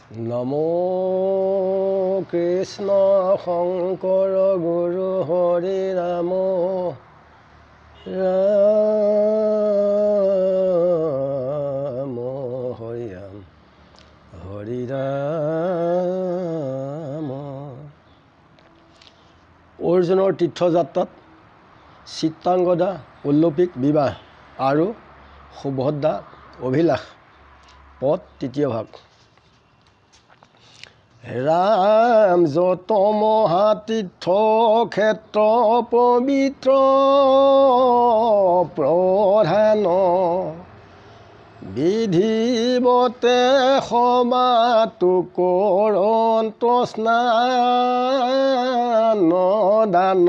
নমো কৃষ্ণ শংকৰ গুৰু হৰি ৰাম ৰাম হৰি ৰাম হৰি ৰাম। অৰ্জুনৰ তীৰ্থযাত্ৰাত চিত্ৰাংগদা উল্লপিক বিবাহ আৰু সুভদ্ৰা অভিলাষ পদ তৃতীয় ভাগ। ৰাম যত মহাতীৰ্থ ক্ষেত্ৰ পবিত্ৰ প্ৰধান বিধিবতে সমাতো কৰন্ত স্নান দান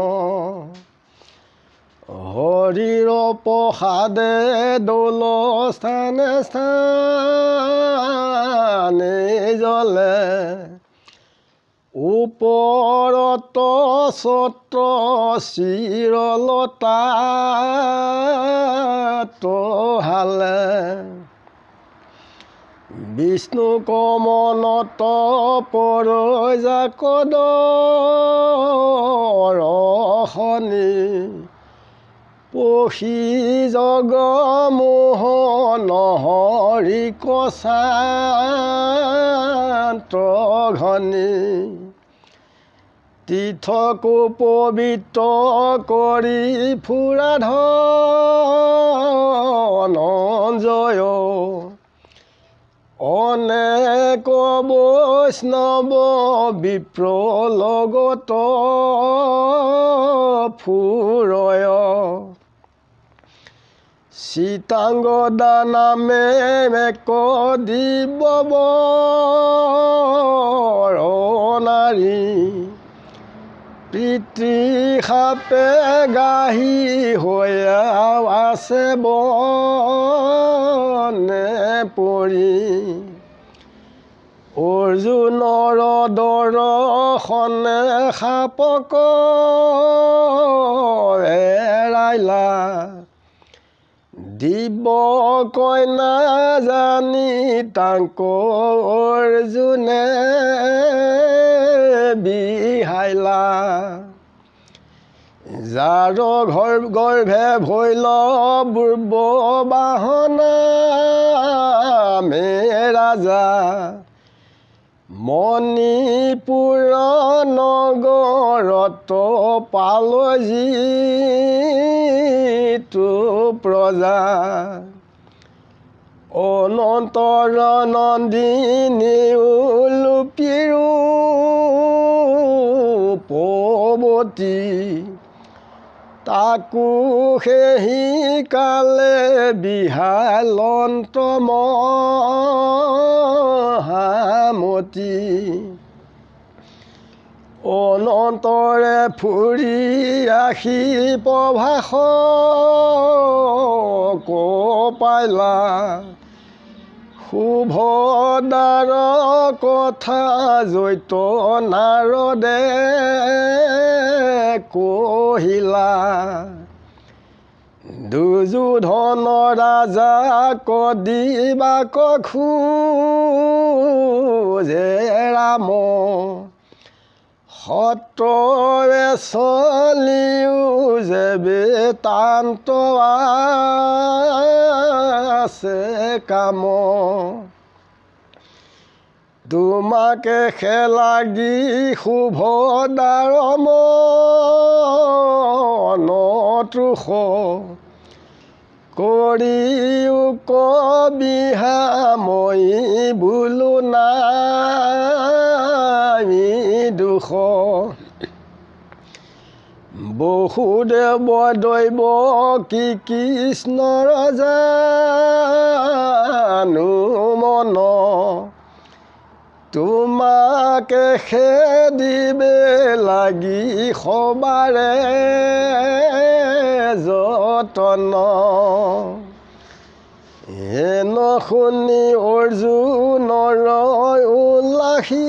হৰিৰ প্ৰসাদে দৌল স্থানে স্থানে জলে ওপৰত ছত্ৰ চিৰলতা হালে বিষ্ণু কমনত পৰজাকদ ৰখনি পখি জগ মোহন হৰি কচান্ত ঘনী তীৰ্থকো পবিত্ৰ কৰি ফুৰা ধনঞ্জয় অনেক বৈষ্ণৱ বিপ্ৰ লগত ফুৰয় চিতাংগদা নামে এক দিব্য নাৰী পিতৃ সাপে গাহি হৈ আছে বনে পৰি অৰ্জুনৰ দৰ্শনে সাপক এৰাইলা দিব্য কইনা জানি তাংক অৰ্জুনে বিহাইলা যাৰ গৰ্ভে ভৈল পূৰ্ব বাহনা মে ৰাজা মণিপুৰ নগৰত পালজি প্ৰজা অনন্তৰ নন্দিনী উলুপিৰো পৱতী তাকো সেই কালে বিহালন্ত মহামতী অনন্তৰে ফুৰি আহি প্ৰভাস কপাইলা সুভদ্ৰাৰ কথা জৈত নাৰদে কহিলা দুৰ্যোধন ৰাজাক দিবাক খোজে ৰাম সত্ৰৰে চলিও যে বেতান্ত আছে কাম তোমাকে খেলাগি সুভদ্ৰাৰ মনতোষ কৰিও কবিহা মই বোলো নাই দুখ বহুদেৱ দৈৱ কি কৃষ্ণৰ জানো মন তোমাকে খেদিবে লাগি সবাৰে যতন হেন শুনি অৰ্জুনৰ উল্লাসিত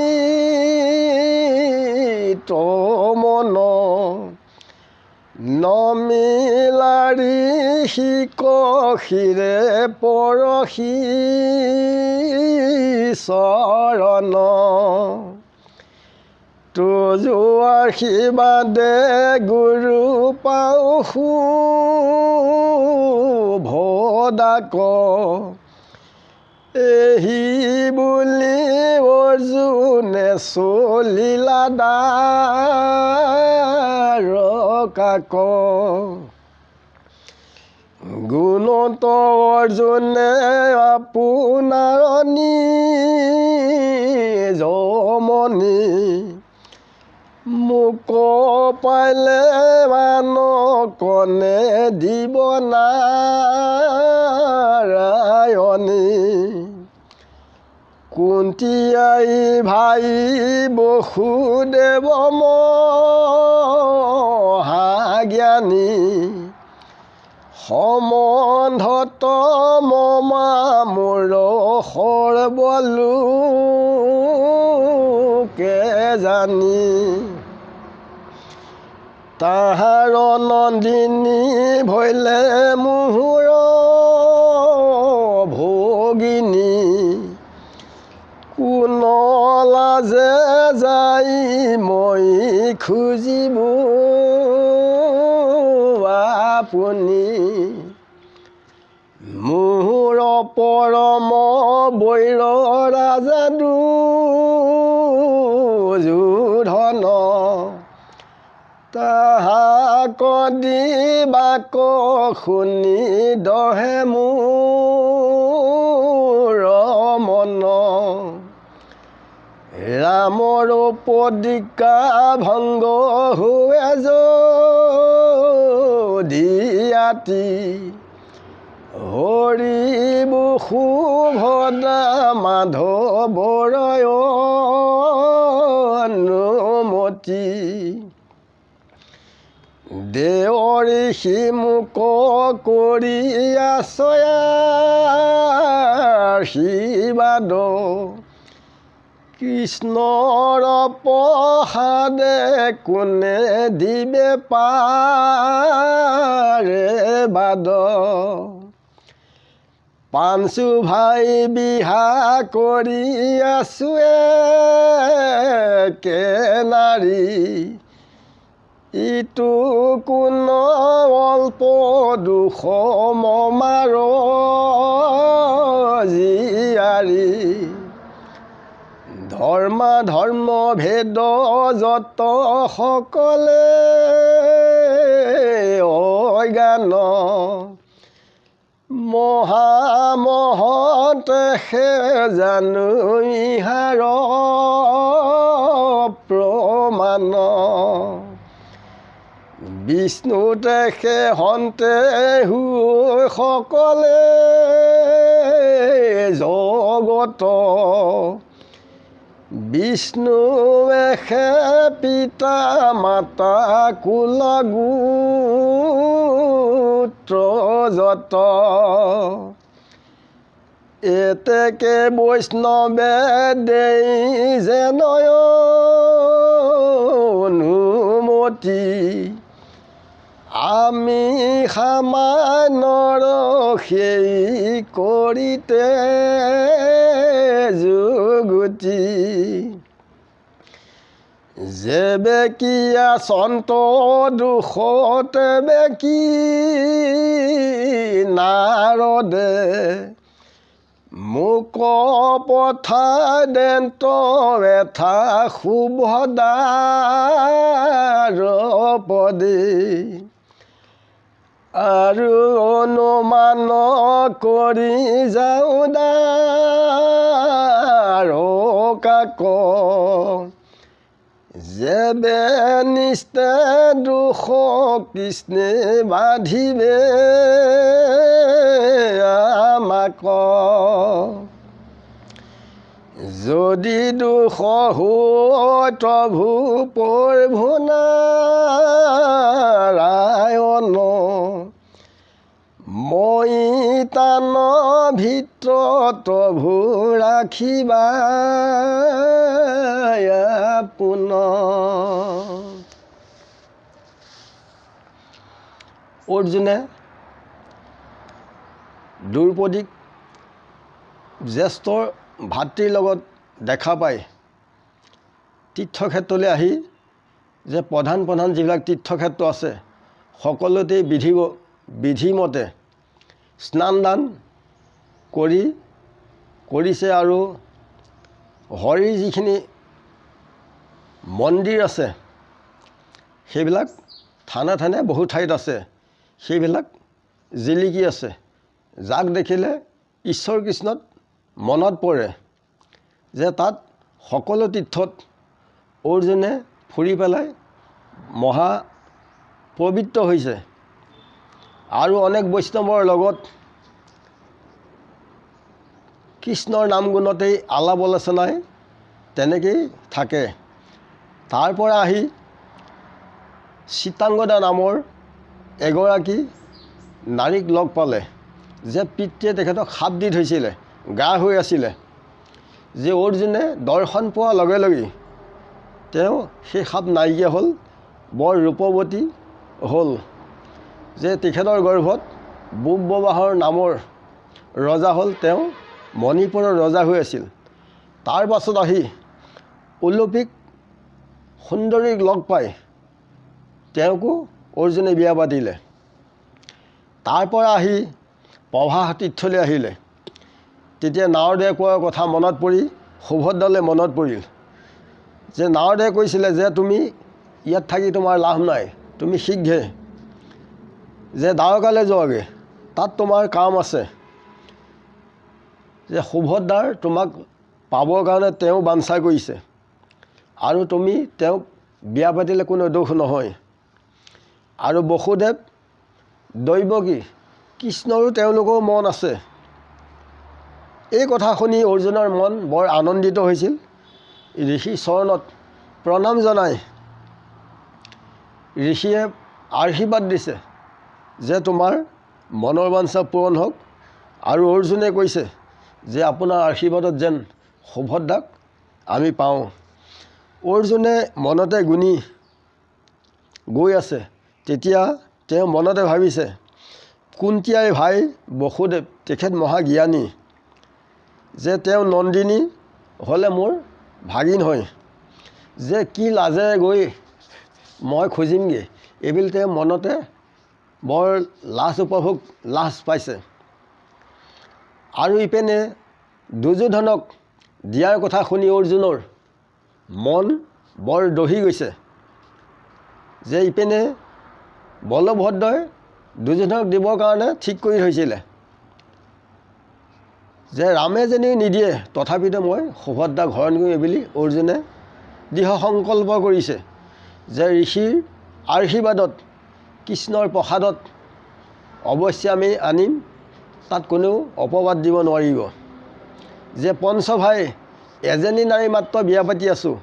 মন নমিলাৰি শিকশিৰে পৰশি চৰণ তুজো আশীৰ্বাদে গুৰু পাওঁ শুভদাক এহি বুলি অৰ্জুনে চলিলা দ্বাৰকাক গুণত অৰ্জুনে আপোনাৰ নিজমণি মোক পাইলে মানকনে দিব নাৰায়ণী কুন্তি আই ভাই বসুদেৱ মহাজ্ঞানী সম্বন্ধত মমা মোৰ সৰ্বলোকে জানি তাহাৰ নন্দিনী ভৈলে মোহৰ ভগিনী কোন লাজে যাই মই খুজিব আপুনি মোৰ পৰম বৈৰ ৰাজা দুৰ্যোধন তাহাক দিবাক শুনি দহে মোৰ মন ৰামৰ প্ৰতিজ্ঞা ভংগ হোৱে যদিয়াতি হৰিব সুভদ্ৰা মাধৱৰ অনুমতি দেৱৰী সিমুখ কৰি আশীৰ্বাদ কৃষ্ণৰ প্ৰসাদে কোনে দিবে পাৰে বাদ পাঞ্চু ভাই বিহা কৰি আছো একে নাৰী ইটো কোন অল্প দুখ মমাৰ জীয়াৰী ধৰ্মা ধৰ্ম ভেদ যত সকলে অজ্ঞান মহামহতে সে জানো ইহাৰ প্ৰমাণ বিষ্ণুতে সে হন্তে হৈ সকলে জগত বিষ্ণুৱে সে পিতা মাতা কুল গোত্ৰ যত এতেকে বৈষ্ণৱে দেই যেনয় অনুমতি আমি সামান্যৰ সেই কৰিতে যুগতি যেবে কিয়া সন্ত দুখতে বেকি নাৰদে মোক পঠাই দেন্ত এথা শুভদাৰ পদে আৰু অনুমান কৰি যাওঁ দ্বাৰকাক যেবে নিস্তে দুখ কৃষ্ণে বাধিবে আমাক যদি দুখ হয় প্ৰভু প্ৰভু নাৰায়ণ মই তান ভিতৰত প্ৰভু ৰাখিবা আপোন অৰ্জুনে দ্ৰৌপদীক জ্যেষ্ঠ ভাতৃৰ লগত দেখা পাই তীৰ্থক্ষেত্ৰলৈ আহি যে প্ৰধান যিবিলাক তীৰ্থক্ষেত্ৰ আছে সকলোতে বিধিমতে স্নান দান কৰিছে আৰু হৰিৰ যিখিনি মন্দিৰ আছে সেইবিলাক থানে বহু ঠাইত আছে, সেইবিলাক জিলিকি আছে। যাক দেখিলে ঈশ্বৰ কৃষ্ণত মনত পৰে যে তাত সকলো তীৰ্থত অৰ্জুনে ফুৰি পেলাই মহা পবিত্ৰ হৈছে আৰু অনেক বৈষ্ণৱৰ লগত কৃষ্ণৰ নাম গুণতেই আলাপ আলোচনাই তেনেকেই থাকে। তাৰ পৰা আহি চিত্ৰাংগদা নামৰ এগৰাকী নাৰীক লগ পালে যে পিতৃয়ে তেখেতক শাপ দি থৈছিলে, গা হৈ আছিলে, যে অৰ্জুনে দৰ্শন পোৱাৰ লগে লগেই তেওঁ সেই শাপ নাইকিয়া হ'ল, বৰ ৰূপৱতী হ'ল, যে তেখেতৰ গৰ্ভত বুববাহৰ নামৰ ৰজা হ'ল, তেওঁ মণিপুৰৰ ৰজা হৈ আছিল। তাৰ পাছত আহি অলৌকিক সুন্দৰীক লগ পাই তেওঁকো অৰ্জুনে বিয়া পাতিলে। তাৰ পৰা আহি প্ৰভাস তীৰ্থলৈ আহিলে। তেতিয়া নাৰদে কোৱাৰ কথা মনত পৰি সুভদ্ৰালৈ মনত পৰিল যে নাৰদে কৈছিলে যে তুমি ইয়াত থাকি তোমাৰ লাভ নাই, তুমি শীঘ্ৰে যে দ্বাৰকালৈ যোৱাগৈ, তাত তোমাৰ কাম আছে। যে সুভদ্ৰাৰ তোমাক পাবৰ কাৰণে তেওঁ বাঞ্ছা কৰিছে আৰু তুমি তেওঁক বিয়া পাতিলে কোনো দোষ নহয়। আৰু বসুদেৱ দৈৱকী কৃষ্ণৰো তেওঁলোকৰ মন আছে। এই কথা শুনি অৰ্জুনৰ মন বৰ আনন্দিত হৈছিল। ঋষি চৰণত প্ৰণাম জনাই ঋষিয়ে আশীৰ্বাদ দিছে যে তোমাৰ মনৰ বাঞ্ছা পূৰণ হওক। আৰু অৰ্জুনে কৈছে যে আপোনাৰ আশীৰ্বাদত যেন সুভদ্ৰাক আমি পাওঁ। অৰ্জুনে মনতে গুণি গৈ আছে। তেতিয়া তেওঁ মনতে ভাবিছে কুন্তীয়াৰ ভাই বসুদেৱ তেখেত মহাজ্ঞানী, যে তেওঁ নন্দিনী হ'লে মোৰ ভাগিন হয়, যে কি লাজেৰে গৈ মই খুজিমগৈ, এইবুলি তেওঁ মনতে বৰ লাজ পাইছে। আৰু ইপিনে দুৰ্যোধনক দিয়াৰ কথা শুনি অৰ্জুনৰ মন বৰ দহি গৈছে। যে ইপিনে বলভদ্ৰই দুৰ্যোধনক দিবৰ কাৰণে ঠিক কৰি থৈছিলে যে ৰামে যেনেও নিদিয়ে তথাপিতো মই সুভদ্ৰাক হৰণ কৰিম বুলি অৰ্জুনে দৃঢ় সংকল্প কৰিছে যে ঋষিৰ আশীৰ্বাদত কৃষ্ণৰ প্ৰসাদত অৱশ্যে আমি আনিম, তাত কোনেও অপবাদ দিব নোৱাৰিব। যে পঞ্চভাই এজনী নাৰী মাত্ৰ বিয়া পাতি আছোঁ,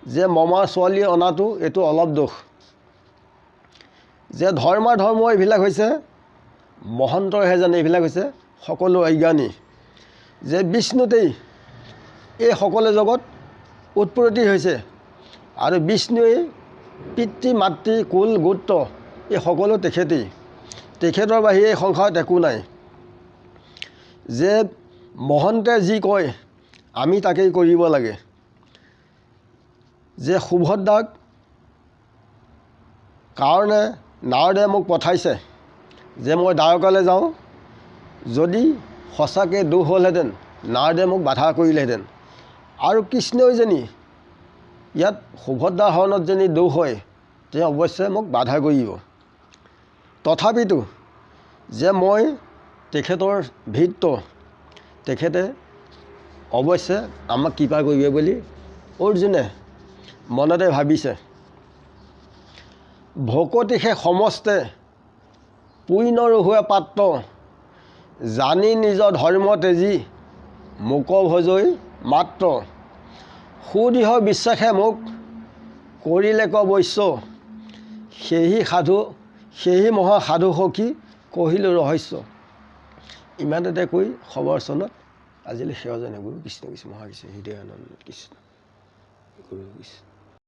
যে মমাৰ ছোৱালী অনাটো এইটো অলপ দোষ। যে ধৰ্ম এইবিলাক হৈছে মহন্তৰহে জানে, এইবিলাক হৈছে সকলো অজ্ঞানী। যে বিষ্ণুতেই এই সকলো জগত উৎপত্তি হৈছে আৰু বিষ্ণুৱে পিতৃ মাতৃ কুল গোত্ৰ এই সকলো তেখেতৰ বাহিৰে এই সংসাৰত একো নাই। যে মহন্তে যি কয় আমি তাকেই কৰিব লাগে। যে সুভদ্ৰাক কাৰণে নাৰদে মোক পঠাইছে যে মই দ্বাৰকালৈ যাওঁ, যদি সঁচাকৈ দোষ হ'লহেঁতেন নাৰদে মোক বাধা কৰিলেহেঁতেন। আৰু কৃষ্ণই যেনি ইয়াত সুভদ্ৰা হৰণত যেনি দোষ হয় তেওঁ অৱশ্যে মোক বাধা কৰিব। তথাপিতো যে মই তেখেতৰ ভৃত্য, তেখেতে অৱশ্যে আমাক কৃপা কৰিব বুলি অৰ্জুনে মনতে ভাবিছে। ভকতিহে সমস্তে পুণ্য ৰহুৱে পাত্ৰ, জানি নিজ ধৰ্ম তেজি মোক ভজৈ মাত্ৰ। সুদৃঢ় বিশ্বাসে মোক কৰিলে ক বৈশ্য, সেহি মহা সাধু সখী কহিলোঁ ৰহস্য। ইমানতে কৈ খবৰ চনত আজিলৈ সেৱাজনে গুৰু কৃষ্ণ কৃষ্ণ মহাকৃষ্ণ হৃদয়ানন্দ কৃষ্ণ গুৰু কৃষ্ণ।